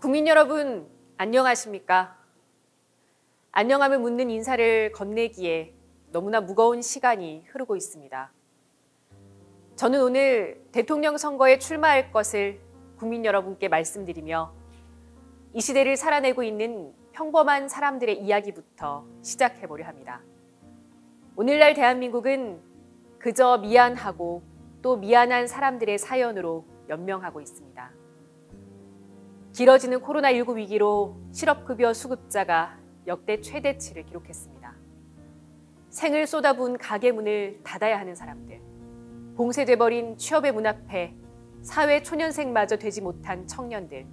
국민 여러분, 안녕하십니까? 안녕함을 묻는 인사를 건네기에 너무나 무거운 시간이 흐르고 있습니다. 저는 오늘 대통령 선거에 출마할 것을 국민 여러분께 말씀드리며 이 시대를 살아내고 있는 평범한 사람들의 이야기부터 시작해보려 합니다. 오늘날 대한민국은 그저 미안하고 또 미안한 사람들의 사연으로 연명하고 있습니다. 길어지는 코로나19 위기로 실업급여 수급자가 역대 최대치를 기록했습니다. 생을 쏟아부은 가게 문을 닫아야 하는 사람들, 봉쇄돼버린 취업의 문 앞에 사회 초년생마저 되지 못한 청년들,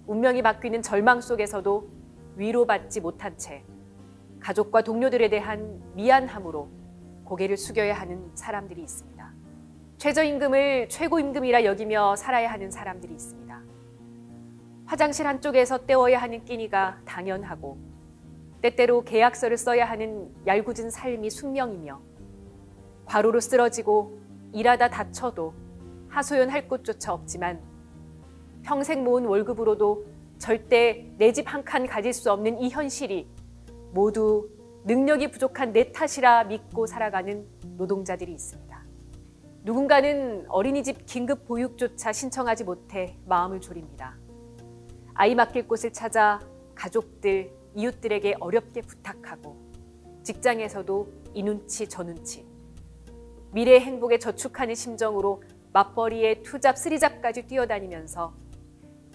운명이 바뀌는 절망 속에서도 위로받지 못한 채 가족과 동료들에 대한 미안함으로 고개를 숙여야 하는 사람들이 있습니다. 최저임금을 최고임금이라 여기며 살아야 하는 사람들이 있습니다. 화장실 한쪽에서 때워야 하는 끼니가 당연하고 때때로 계약서를 써야 하는 얄궂은 삶이 숙명이며 과로로 쓰러지고 일하다 다쳐도 하소연할 곳조차 없지만 평생 모은 월급으로도 절대 내 집 한 칸 가질 수 없는 이 현실이 모두 능력이 부족한 내 탓이라 믿고 살아가는 노동자들이 있습니다. 누군가는 어린이집 긴급 보육조차 신청하지 못해 마음을 졸입니다. 아이 맡길 곳을 찾아 가족들, 이웃들에게 어렵게 부탁하고 직장에서도 이 눈치 저 눈치 미래의 행복에 저축하는 심정으로 맞벌이에 투잡, 쓰리잡까지 뛰어다니면서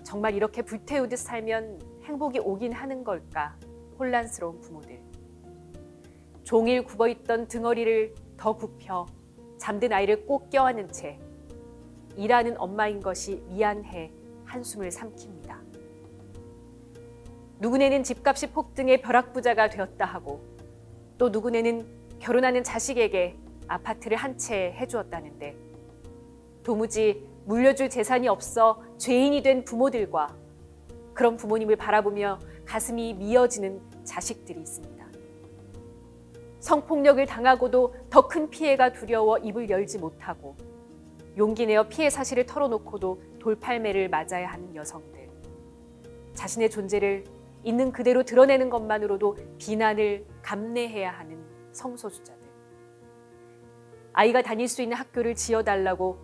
정말 이렇게 불태우듯 살면 행복이 오긴 하는 걸까 혼란스러운 부모들. 종일 굽어있던 등허리를 더 굽혀 잠든 아이를 꼭 껴안은 채 일하는 엄마인 것이 미안해 한숨을 삼킵니다. 누구네는 집값이 폭등해 벼락부자가 되었다 하고 또 누구네는 결혼하는 자식에게 아파트를 한 채 해주었다는데 도무지 물려줄 재산이 없어 죄인이 된 부모들과 그런 부모님을 바라보며 가슴이 미어지는 자식들이 있습니다. 성폭력을 당하고도 더 큰 피해가 두려워 입을 열지 못하고 용기 내어 피해 사실을 털어놓고도 돌팔매를 맞아야 하는 여성들. 자신의 존재를 있는 그대로 드러내는 것만으로도 비난을 감내해야 하는 성소수자들. 아이가 다닐 수 있는 학교를 지어달라고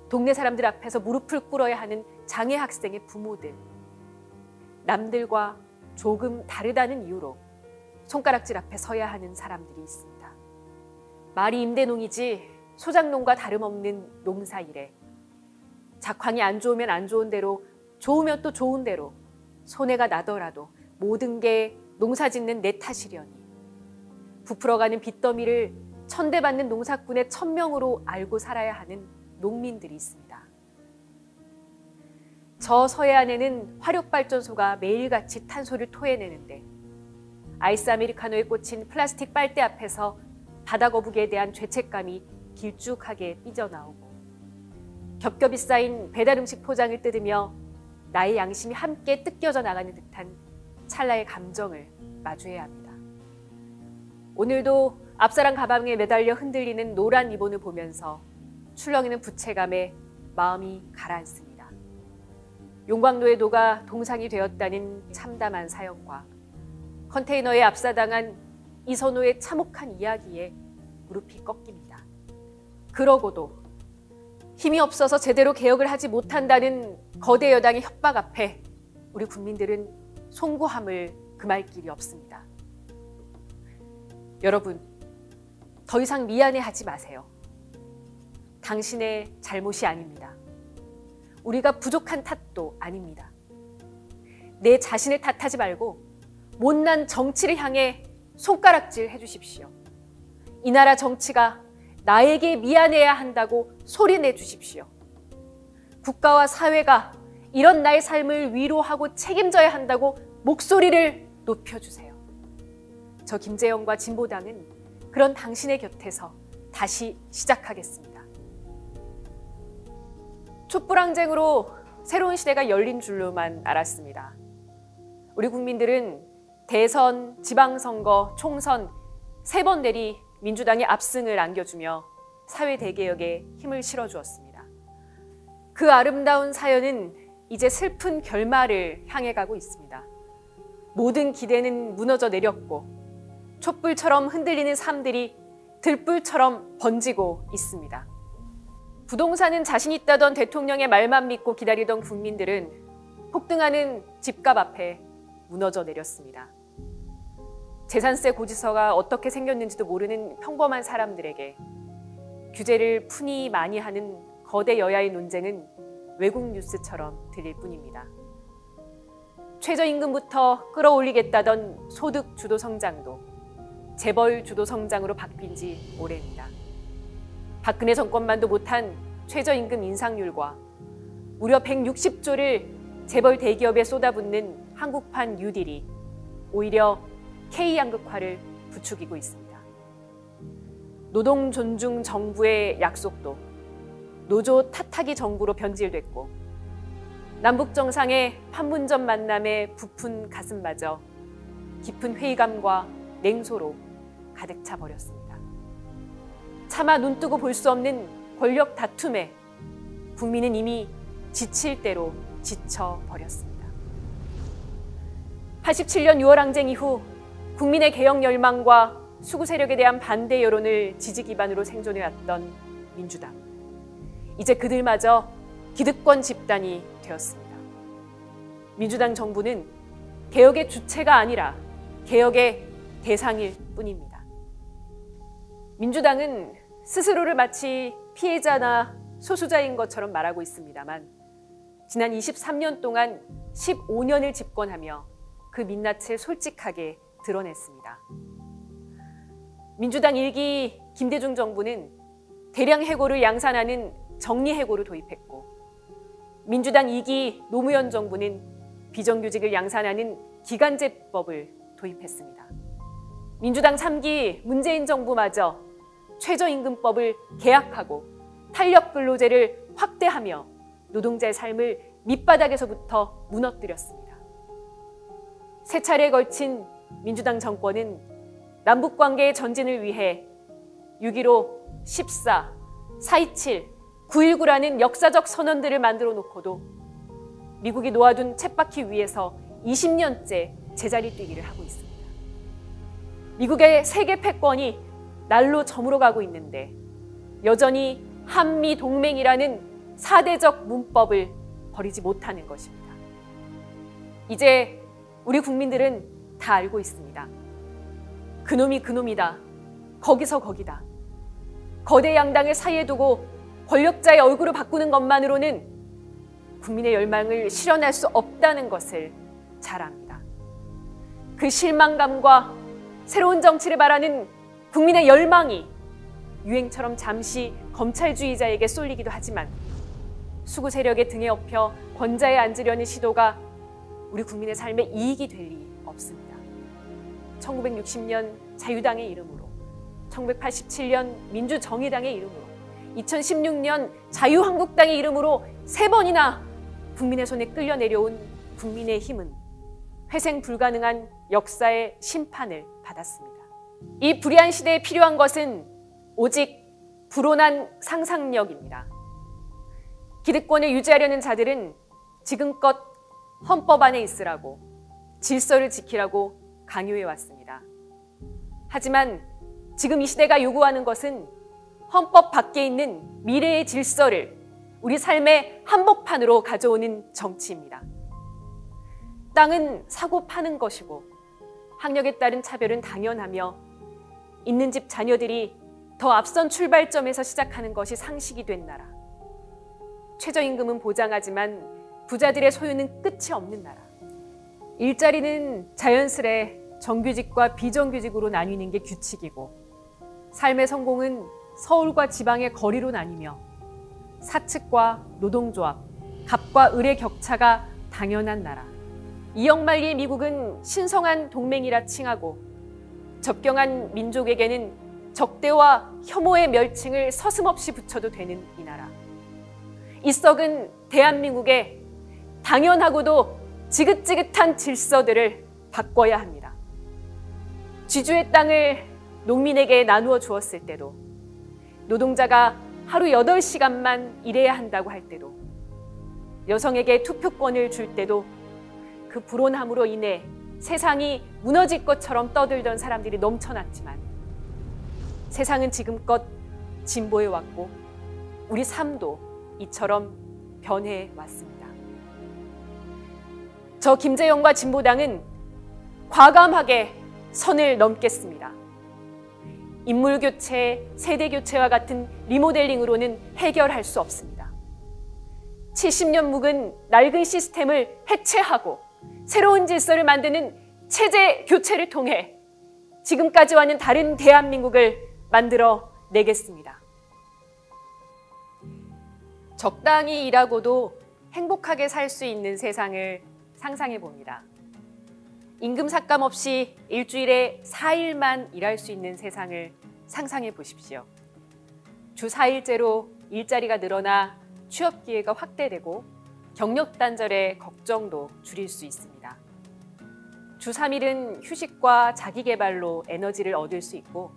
동네 사람들 앞에서 무릎을 꿇어야 하는 장애 학생의 부모들. 남들과 조금 다르다는 이유로 손가락질 앞에 서야 하는 사람들이 있습니다. 말이 임대농이지 소작농과 다름없는 농사일에 작황이 안 좋으면 안 좋은 대로, 좋으면 또 좋은 대로 손해가 나더라도 모든 게 농사짓는 내 탓이려니 부풀어가는 빚더미를 천대받는 농사꾼의 천명으로 알고 살아야 하는 농민들이 있습니다. 저 서해안에는 화력발전소가 매일같이 탄소를 토해내는데 아이스 아메리카노에 꽂힌 플라스틱 빨대 앞에서 바다거북이에 대한 죄책감이 길쭉하게 삐져나오고 겹겹이 쌓인 배달음식 포장을 뜯으며 나의 양심이 함께 뜯겨져 나가는 듯한 찰나의 감정을 마주해야 합니다. 오늘도 앞사람 가방에 매달려 흔들리는 노란 리본을 보면서 출렁이는 부채감에 마음이 가라앉습니다. 용광로에 녹아 동상이 되었다는 참담한 사연과 컨테이너에 압사당한 이선호의 참혹한 이야기에 무릎이 꺾입니다. 그러고도 힘이 없어서 제대로 개혁을 하지 못한다는 거대 여당의 협박 앞에 우리 국민들은 송구함을 금할 길이 없습니다. 여러분, 더 이상 미안해하지 마세요. 당신의 잘못이 아닙니다. 우리가 부족한 탓도 아닙니다. 내 자신을 탓하지 말고 못난 정치를 향해 손가락질 해주십시오. 이 나라 정치가 나에게 미안해야 한다고 소리내 주십시오. 국가와 사회가 이런 나의 삶을 위로하고 책임져야 한다고 목소리를 높여주세요. 저 김재영과 진보당은 그런 당신의 곁에서 다시 시작하겠습니다. 촛불항쟁으로 새로운 시대가 열린 줄로만 알았습니다. 우리 국민들은 대선, 지방선거, 총선 3번 내리 민주당의 압승을 안겨주며 사회 대개혁에 힘을 실어주었습니다. 그 아름다운 사연은 이제 슬픈 결말을 향해 가고 있습니다. 모든 기대는 무너져 내렸고 촛불처럼 흔들리는 삶들이 들불처럼 번지고 있습니다. 부동산은 자신 있다던 대통령의 말만 믿고 기다리던 국민들은 폭등하는 집값 앞에 무너져 내렸습니다. 재산세 고지서가 어떻게 생겼는지도 모르는 평범한 사람들에게 규제를 푼이 많이 하는 거대 여야의 논쟁은 외국 뉴스처럼 들릴 뿐입니다. 최저임금부터 끌어올리겠다던 소득 주도 성장도 재벌 주도 성장으로 바뀐 지 오래입니다. 박근혜 정권만도 못한 최저임금 인상률과 무려 160조를 재벌 대기업에 쏟아붓는 한국판 뉴딜이 오히려 K양극화를 부추기고 있습니다. 노동 존중 정부의 약속도 노조 탓하기 정부로 변질됐고 남북 정상의 판문점 만남의 부푼 가슴마저 깊은 회의감과 냉소로 가득 차 버렸습니다. 차마 눈뜨고 볼 수 없는 권력 다툼에 국민은 이미 지칠 대로 지쳐 버렸습니다. 87년 6월 항쟁 이후 국민의 개혁 열망과 수구 세력에 대한 반대 여론을 지지 기반으로 생존해왔던 민주당. 이제 그들마저 기득권 집단이 되었습니다. 민주당 정부는 개혁의 주체가 아니라 개혁의 대상일 뿐입니다. 민주당은 스스로를 마치 피해자나 소수자인 것처럼 말하고 있습니다만 지난 23년 동안 15년을 집권하며 그 민낯을 솔직하게 드러냈습니다. 민주당 1기 김대중 정부는 대량 해고를 양산하는 정리해고를 도입했고 민주당 2기 노무현 정부는 비정규직을 양산하는 기간제법을 도입했습니다. 민주당 3기 문재인 정부마저 최저임금법을 개혁하고 탄력근로제를 확대하며 노동자의 삶을 밑바닥에서부터 무너뜨렸습니다. 세 차례에 걸친 민주당 정권은 남북관계의 전진을 위해 6.15, 14, 4.27, 9.19라는 역사적 선언들을 만들어 놓고도 미국이 놓아둔 쳇바퀴 위에서 20년째 제자리 뛰기를 하고 있습니다. 미국의 세계 패권이 날로 저물어가고 있는데 여전히 한미 동맹이라는 사대적 문법을 버리지 못하는 것입니다. 이제 우리 국민들은 다 알고 있습니다. 그놈이 그놈이다. 거기서 거기다. 거대 양당을 사이에 두고 권력자의 얼굴을 바꾸는 것만으로는 국민의 열망을 실현할 수 없다는 것을 잘 압니다. 그 실망감과 새로운 정치를 바라는 국민의 열망이 유행처럼 잠시 검찰주의자에게 쏠리기도 하지만 수구 세력의 등에 업혀 권좌에 앉으려는 시도가 우리 국민의 삶에 이익이 될 리 없습니다. 1960년 자유당의 이름으로, 1987년 민주정의당의 이름으로, 2016년 자유한국당의 이름으로 3번이나 국민의 손에 끌려 내려온 국민의힘은 회생 불가능한 역사의 심판을 받았습니다. 이 불의한 시대에 필요한 것은 오직 불온한 상상력입니다. 기득권을 유지하려는 자들은 지금껏 헌법 안에 있으라고, 질서를 지키라고 강요해왔습니다. 하지만 지금 이 시대가 요구하는 것은 헌법 밖에 있는 미래의 질서를 우리 삶의 한복판으로 가져오는 정치입니다. 땅은 사고 파는 것이고 학력에 따른 차별은 당연하며 있는 집 자녀들이 더 앞선 출발점에서 시작하는 것이 상식이 된 나라. 최저임금은 보장하지만 부자들의 소유는 끝이 없는 나라. 일자리는 자연스레 정규직과 비정규직으로 나뉘는 게 규칙이고 삶의 성공은 서울과 지방의 거리로 나뉘며 사측과 노동조합, 갑과 을의 격차가 당연한 나라. 이억만리의 미국은 신성한 동맹이라 칭하고 접경한 민족에게는 적대와 혐오의 멸칭을 서슴없이 붙여도 되는 이 나라. 이 썩은 대한민국의 당연하고도 지긋지긋한 질서들을 바꿔야 합니다. 쥐주의 땅을 농민에게 나누어 주었을 때도, 노동자가 하루 8시간만 일해야 한다고 할 때도, 여성에게 투표권을 줄 때도 그 불온함으로 인해 세상이 무너질 것처럼 떠들던 사람들이 넘쳐났지만 세상은 지금껏 진보해 왔고 우리 삶도 이처럼 변해 왔습니다. 저 김재영과 진보당은 과감하게 선을 넘겠습니다. 인물교체, 세대교체와 같은 리모델링으로는 해결할 수 없습니다. 70년 묵은 낡은 시스템을 해체하고 새로운 질서를 만드는 체제 교체를 통해 지금까지와는 다른 대한민국을 만들어 내겠습니다. 적당히 일하고도 행복하게 살 수 있는 세상을 상상해 봅니다. 임금 삭감 없이 일주일에 4일만 일할 수 있는 세상을 상상해 보십시오. 주 4일제로 일자리가 늘어나 취업 기회가 확대되고 경력 단절의 걱정도 줄일 수 있습니다. 주 3일은 휴식과 자기 개발로 에너지를 얻을 수 있고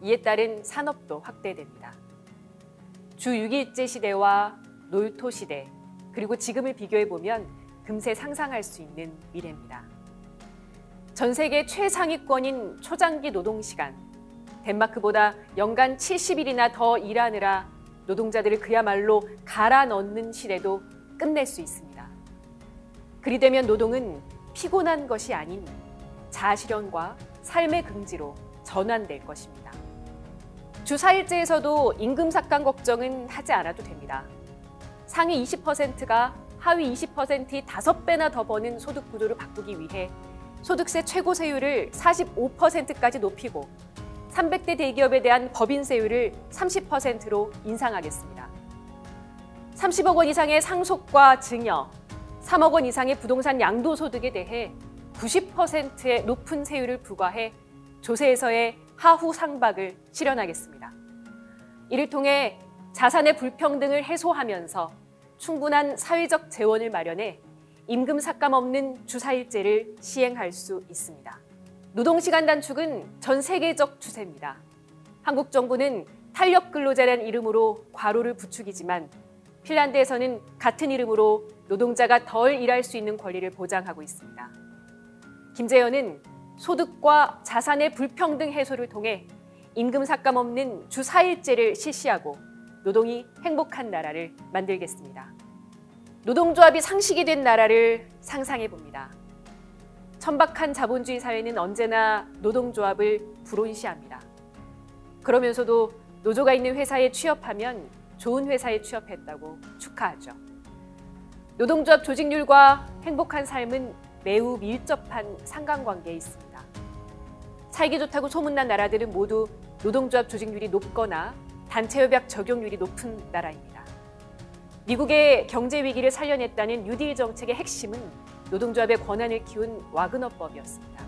이에 따른 산업도 확대됩니다. 주 6일제 시대와 놀토 시대 그리고 지금을 비교해 보면 금세 상상할 수 있는 미래입니다. 전 세계 최상위권인 초장기 노동시간, 덴마크보다 연간 70일이나 더 일하느라 노동자들을 그야말로 갈아 넣는 시대도 끝낼 수 있습니다. 그리 되면 노동은 피곤한 것이 아닌 자아실현과 삶의 긍지로 전환될 것입니다. 주 4일제에서도 임금 삭감 걱정은 하지 않아도 됩니다. 상위 20%가 하위 20%이 5배나 더 버는 소득 구조를 바꾸기 위해 소득세 최고세율을 45%까지 높이고 300대 대기업에 대한 법인세율을 30%로 인상하겠습니다. 30억 원 이상의 상속과 증여, 3억 원 이상의 부동산 양도소득에 대해 90%의 높은 세율을 부과해 조세에서의 하후 상박을 실현하겠습니다. 이를 통해 자산의 불평등을 해소하면서 충분한 사회적 재원을 마련해 임금 삭감 없는 주 4일제를 시행할 수 있습니다. 노동시간 단축은 전 세계적 추세입니다. 한국 정부는 탄력 근로자라는 이름으로 과로를 부추기지만 핀란드에서는 같은 이름으로 노동자가 덜 일할 수 있는 권리를 보장하고 있습니다. 김재현은 소득과 자산의 불평등 해소를 통해 임금 삭감 없는 주 4일제를 실시하고 노동이 행복한 나라를 만들겠습니다. 노동조합이 상식이 된 나라를 상상해 봅니다. 천박한 자본주의 사회는 언제나 노동조합을 불온시합니다. 그러면서도 노조가 있는 회사에 취업하면 좋은 회사에 취업했다고 축하하죠. 노동조합 조직률과 행복한 삶은 매우 밀접한 상관관계에 있습니다. 살기 좋다고 소문난 나라들은 모두 노동조합 조직률이 높거나 단체협약 적용률이 높은 나라입니다. 미국의 경제 위기를 살려냈다는 뉴딜 정책의 핵심은 노동조합의 권한을 키운 와그너법이었습니다.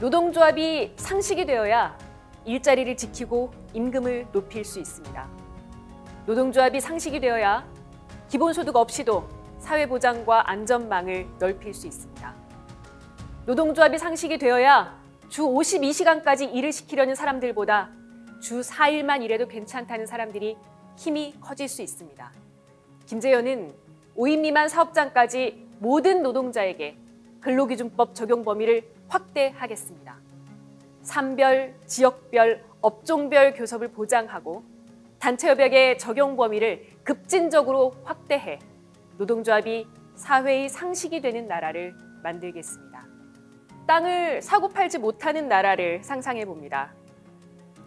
노동조합이 상식이 되어야 일자리를 지키고 임금을 높일 수 있습니다. 노동조합이 상식이 되어야 기본소득 없이도 사회보장과 안전망을 넓힐 수 있습니다. 노동조합이 상식이 되어야 주 52시간까지 일을 시키려는 사람들보다 주 4일만 일해도 괜찮다는 사람들이 힘이 커질 수 있습니다. 김재현은 5인 미만 사업장까지 모든 노동자에게 근로기준법 적용 범위를 확대하겠습니다. 산별, 지역별, 업종별 교섭을 보장하고 단체협약의 적용 범위를 급진적으로 확대해 노동조합이 사회의 상식이 되는 나라를 만들겠습니다. 땅을 사고 팔지 못하는 나라를 상상해 봅니다.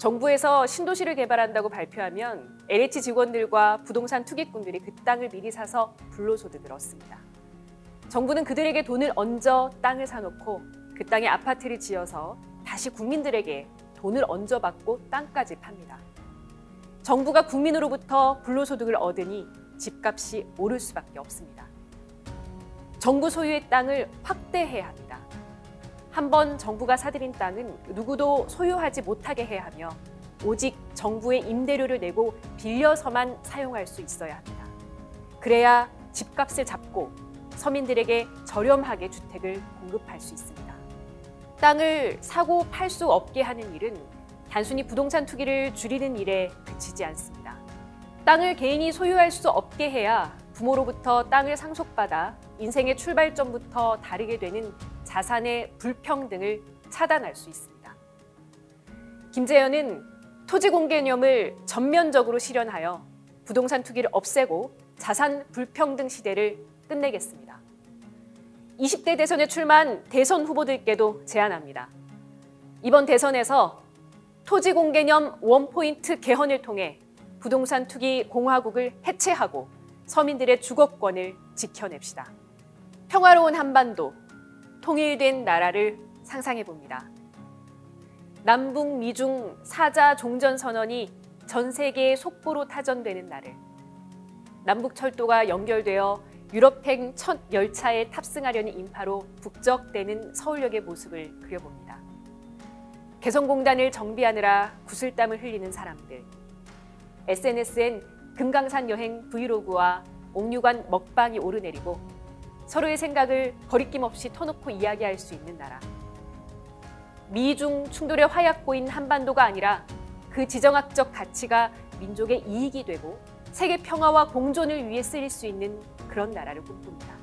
정부에서 신도시를 개발한다고 발표하면 LH 직원들과 부동산 투기꾼들이 그 땅을 미리 사서 불로소득을 얻습니다. 정부는 그들에게 돈을 얹어 땅을 사놓고 그 땅에 아파트를 지어서 다시 국민들에게 돈을 얹어받고 땅까지 팝니다. 정부가 국민으로부터 불로소득을 얻으니 집값이 오를 수밖에 없습니다. 정부 소유의 땅을 확대해야 합니다. 한번 정부가 사들인 땅은 누구도 소유하지 못하게 해야 하며 오직 정부의 임대료를 내고 빌려서만 사용할 수 있어야 합니다. 그래야 집값을 잡고 서민들에게 저렴하게 주택을 공급할 수 있습니다. 땅을 사고 팔 수 없게 하는 일은 단순히 부동산 투기를 줄이는 일에 그치지 않습니다. 땅을 개인이 소유할 수 없게 해야 부모로부터 땅을 상속받아 인생의 출발점부터 다르게 되는 자산의 불평등을 차단할 수 있습니다. 김재현은 토지공개념을 전면적으로 실현하여 부동산 투기를 없애고 자산 불평등 시대를 끝내겠습니다. 20대 대선에 출마한 대선 후보들께도 제안합니다. 이번 대선에서 토지공개념 원포인트 개헌을 통해 부동산 투기 공화국을 해체하고 서민들의 주거권을 지켜냅시다. 평화로운 한반도, 통일된 나라를 상상해봅니다. 남북 미중 4자 종전선언이 전 세계의 속보로 타전되는 날을, 남북철도가 연결되어 유럽행 첫 열차에 탑승하려는 인파로 북적대는 서울역의 모습을 그려봅니다. 개성공단을 정비하느라 구슬땀을 흘리는 사람들, SNS엔 금강산 여행 브이로그와 옥류관 먹방이 오르내리고 서로의 생각을 거리낌 없이 터놓고 이야기할 수 있는 나라. 미중 충돌의 화약고인 한반도가 아니라 그 지정학적 가치가 민족의 이익이 되고 세계 평화와 공존을 위해 쓰일 수 있는 그런 나라를 꿈꿉니다.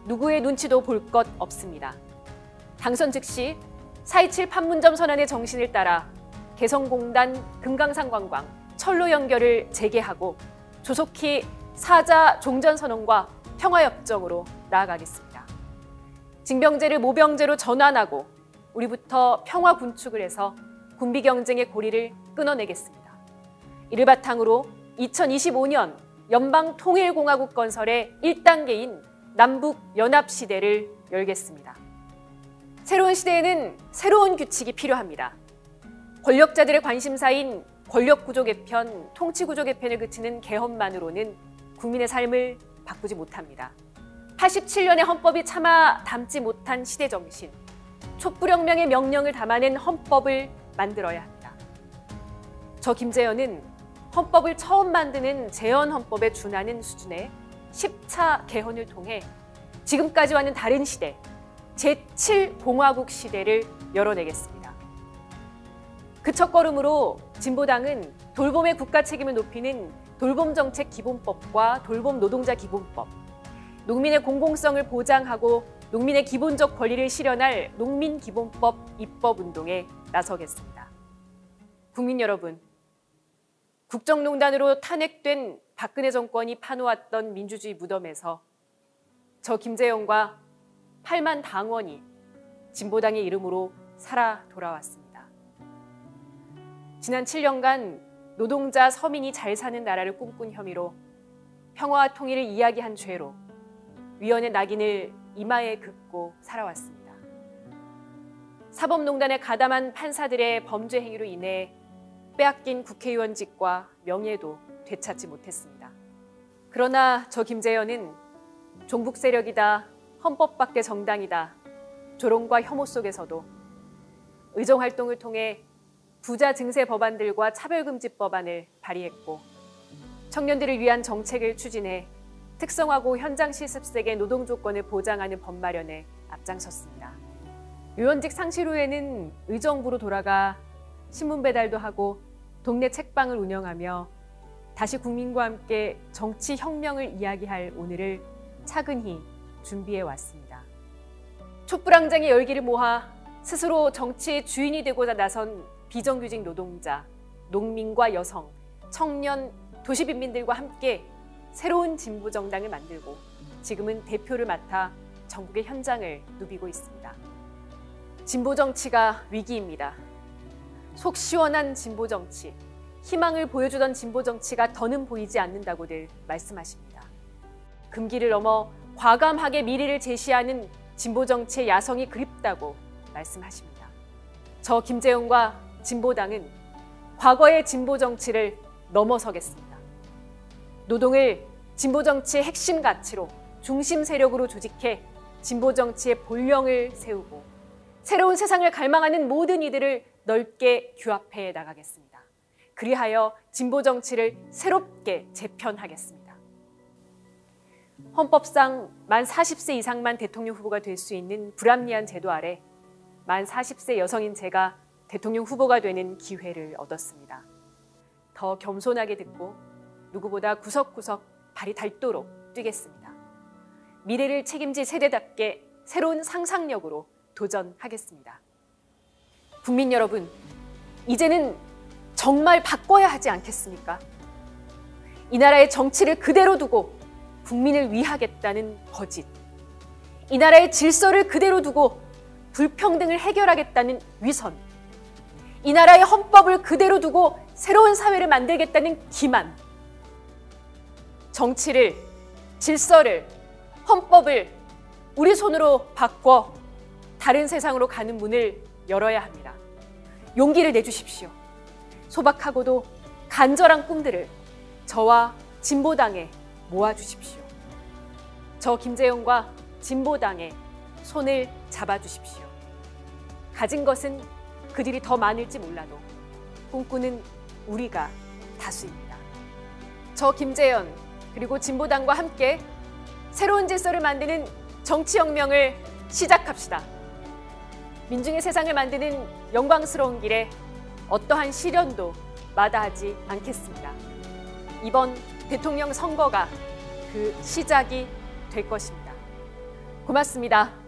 누구의 눈치도 볼 것 없습니다. 당선 즉시 4.27 판문점 선언의 정신을 따라 개성공단, 금강산 관광, 철로 연결을 재개하고 조속히 4자 종전선언과 평화협정으로 나아가겠습니다. 징병제를 모병제로 전환하고 우리부터 평화 군축을 해서 군비 경쟁의 고리를 끊어내겠습니다. 이를 바탕으로 2025년 연방통일공화국 건설의 1단계인 남북연합시대를 열겠습니다. 새로운 시대에는 새로운 규칙이 필요합니다. 권력자들의 관심사인 권력구조 개편, 통치구조 개편을 그치는 개헌만으로는 국민의 삶을 바꾸지 못합니다. 87년의 헌법이 차마 담지 못한 시대정신, 촛불혁명의 명령을 담아낸 헌법을 만들어야 합니다. 저 김재현은 헌법을 처음 만드는 재헌헌법에 준하는 수준의 10차 개헌을 통해 지금까지와는 다른 시대, 제7공화국 시대를 열어내겠습니다. 그 첫걸음으로 진보당은 돌봄의 국가 책임을 높이는 돌봄정책 기본법과 돌봄 노동자 기본법, 농민의 공공성을 보장하고 농민의 기본적 권리를 실현할 농민기본법 입법운동에 나서겠습니다. 국민 여러분, 국정농단으로 탄핵된 박근혜 정권이 파놓았던 민주주의 무덤에서 저 김재현과 8만 당원이 진보당의 이름으로 살아 돌아왔습니다. 지난 7년간 노동자 서민이 잘 사는 나라를 꿈꾼 혐의로 평화와 통일을 이야기한 죄로 위헌의 낙인을 이마에 긋고 살아왔습니다. 사법농단에 가담한 판사들의 범죄 행위로 인해 빼앗긴 국회의원직과 명예도 되찾지 못했습니다. 그러나 저 김재현은 종북 세력이다, 헌법박대 정당이다, 조롱과 혐오 속에서도 의정활동을 통해 부자 증세 법안들과 차별금지 법안을 발의했고 청년들을 위한 정책을 추진해 특성화고 현장 실습생의 노동 조건을 보장하는 법 마련에 앞장섰습니다. 의원직 상실 후에는 의정부로 돌아가 신문 배달도 하고 동네 책방을 운영하며 다시 국민과 함께 정치 혁명을 이야기할 오늘을 차근히 준비해 왔습니다. 촛불항쟁의 열기를 모아 스스로 정치의 주인이 되고자 나선 비정규직 노동자, 농민과 여성, 청년, 도시빈민들과 함께 새로운 진보정당을 만들고 지금은 대표를 맡아 전국의 현장을 누비고 있습니다. 진보정치가 위기입니다. 속 시원한 진보정치, 희망을 보여주던 진보정치가 더는 보이지 않는다고들 말씀하십니다. 금기를 넘어 과감하게 미래를 제시하는 진보정치의 야성이 그립다고 말씀하십니다. 저 김재현과 진보당은 과거의 진보정치를 넘어서겠습니다. 노동을 진보정치의 핵심 가치로 중심 세력으로 조직해 진보정치의 본령을 세우고 새로운 세상을 갈망하는 모든 이들을 넓게 규합해 나가겠습니다. 그리하여 진보정치를 새롭게 재편하겠습니다. 헌법상 만 40세 이상만 대통령 후보가 될 수 있는 불합리한 제도 아래 만 40세 여성인 제가 대통령 후보가 되는 기회를 얻었습니다. 더 겸손하게 듣고 누구보다 구석구석 발이 닳도록 뛰겠습니다. 미래를 책임질 세대답게 새로운 상상력으로 도전하겠습니다. 국민 여러분, 이제는 정말 바꿔야 하지 않겠습니까? 이 나라의 정치를 그대로 두고 국민을 위하겠다는 거짓, 이 나라의 질서를 그대로 두고 불평등을 해결하겠다는 위선, 이 나라의 헌법을 그대로 두고 새로운 사회를 만들겠다는 기만, 정치를, 질서를, 헌법을 우리 손으로 바꿔 다른 세상으로 가는 문을 열어야 합니다. 용기를 내주십시오. 소박하고도 간절한 꿈들을 저와 진보당에 모아주십시오. 저 김재용과 진보당의 손을 잡아주십시오. 가진 것은 그들이 더 많을지 몰라도 꿈꾸는 우리가 다수입니다. 저 김재현 그리고 진보당과 함께 새로운 질서를 만드는 정치혁명을 시작합시다. 민중의 세상을 만드는 영광스러운 길에 어떠한 시련도 마다하지 않겠습니다. 이번 대통령 선거가 그 시작이 될 것입니다. 고맙습니다.